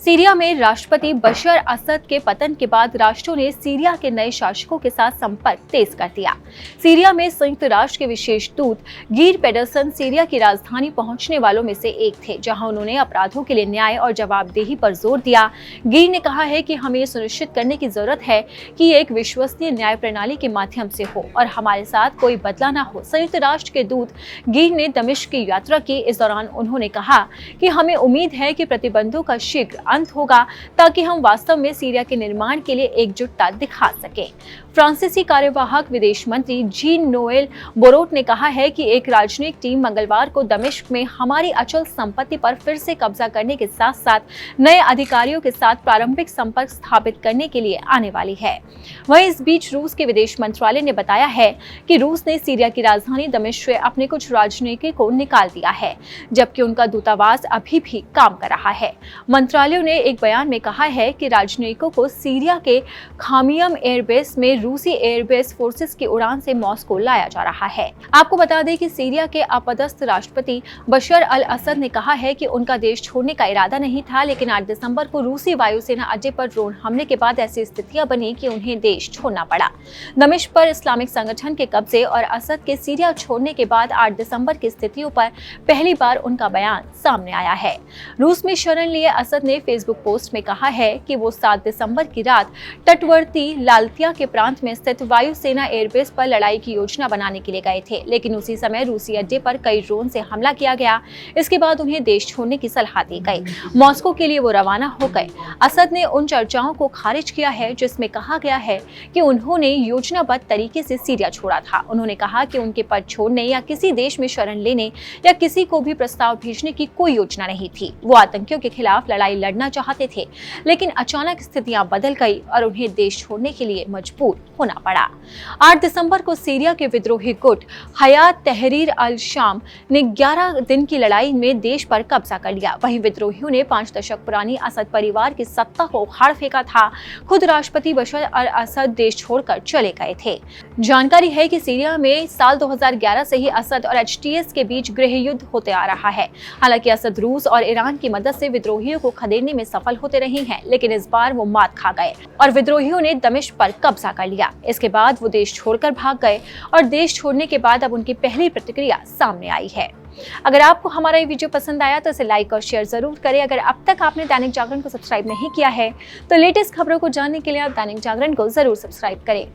Syria में राष्ट्रपति बशर असद के पतन के बाद राष्ट्रों ने सीरिया के नए शासकों के साथ संपर्क तेज कर दिया। सीरिया में संयुक्त राष्ट्र के विशेष दूत गिर पेडरसन सीरिया की राजधानी पहुंचने वालों में से एक थे, जहां उन्होंने अपराधों के लिए न्याय और जवाबदेही पर जोर दिया। गिर ने कहा है कि हमें ये सुनिश्चित करने की जरूरत है कि एक विश्वसनीय न्याय प्रणाली के माध्यम से हो और हमारे साथ कोई बदला न हो। संयुक्त राष्ट्र के दूत गिर ने दमिश्क की यात्रा की। इस दौरान उन्होंने कहा कि हमें उम्मीद है कि प्रतिबंधों का शीघ्र अंत होगा ताकि हम वास्तव में सीरिया के निर्माण के लिए एकजुटता दिखा सकें। फ्रांसीसी कार्यवाहक विदेश मंत्री जीन नोएल बोरोट ने कहा है कि एक राजनयिक टीम मंगलवार को दमिश्क में हमारी अचल संपत्ति पर फिर से कब्जा करने के साथ साथ नए अधिकारियों के साथ प्रारंभिक संपर्क स्थापित करने के लिए आने वाली है। वहीं इस बीच रूस के विदेश मंत्रालय ने बताया है कि रूस ने सीरिया की राजधानी दमिश्क से अपने कुछ राजनयिकों को निकाल दिया है, जबकि उनका दूतावास अभी भी काम कर रहा है। मंत्रालय ने एक बयान में कहा है कि राजनयिकों को सीरिया के खामियम एयरबेस में रूसी एयरबेस फोर्सेस की उड़ान से मॉस्को लाया जा रहा है। आपको बता दें कि सीरिया के अपदस्थ राष्ट्रपति बशर अल असद ने कहा है कि उनका देश छोड़ने का इरादा नहीं था, लेकिन 8 दिसंबर को रूसी वायुसेना अड्डे पर ड्रोन हमले के बाद ऐसी स्थितियां बनी कि उन्हें देश छोड़ना पड़ा। दमिश्क पर इस्लामिक संगठन के कब्जे और असद के सीरिया छोड़ने के बाद 8 दिसंबर की स्थितियों पर पहली बार उनका बयान सामने आया है। रूस में शरण लिए असद ने फेसबुक पोस्ट में कहा है कि वो 7 दिसंबर की रात तटवर्ती लालतिया के प्रांत में स्थित वायुसेना एयरबेस पर लड़ाई की योजना बनाने के लिए गए थे, लेकिन उसी समय रूसी अड्डे पर कई ड्रोन से हमला किया गया। इसके बाद उन्हें देश छोड़ने की सलाह दी गई। मॉस्को के लिए वो रवाना हो गए। असद ने उन चर्चाओं को खारिज किया है जिसमें कहा गया है कि उन्होंने योजनाबद्ध तरीके से सीरिया छोड़ा था। उन्होंने कहा कि उनके पद छोड़ने या किसी देश में शरण लेने या किसी को भी प्रस्ताव भेजने की कोई योजना नहीं थी। वो आतंकियों के खिलाफ लड़ाई लड़ना चाहते थे, लेकिन अचानक स्थितियां बदल गई और उन्हें देश छोड़ने के लिए मजबूर होना पड़ा। 8 दिसंबर को सीरिया के विद्रोही गुट हयात तहरीर अल शाम ने 11 दिन की लड़ाई में देश पर कब्जा कर लिया। वहीं विद्रोहियों ने 5 दशक पुरानी असद परिवार की सत्ता को उखाड़ फेंका था। खुद राष्ट्रपति बशर अल असद देश छोड़कर चले गए थे। जानकारी है कि सीरिया में साल 2011 से ही असद और एचटीएस के बीच गृह युद्ध होते आ रहा है। हालांकि असद रूस और ईरान की मदद से विद्रोहियों को खदेड़ने में सफल होते रहे हैं, लेकिन इस बार वो मात खा गए और विद्रोहियों ने दमिश्क पर कब्जा कर लिया। इसके बाद वो देश छोड़कर भाग गए और देश छोड़ने के बाद अब उनकी पहली प्रतिक्रिया सामने आई है। अगर आपको हमारा ये वीडियो पसंद आया तो इसे लाइक और शेयर जरूर करें। अगर अब तक आपने दैनिक जागरण को सब्सक्राइब नहीं किया है तो लेटेस्ट खबरों को जानने के लिए आप दैनिक जागरण को जरूर सब्सक्राइब करें।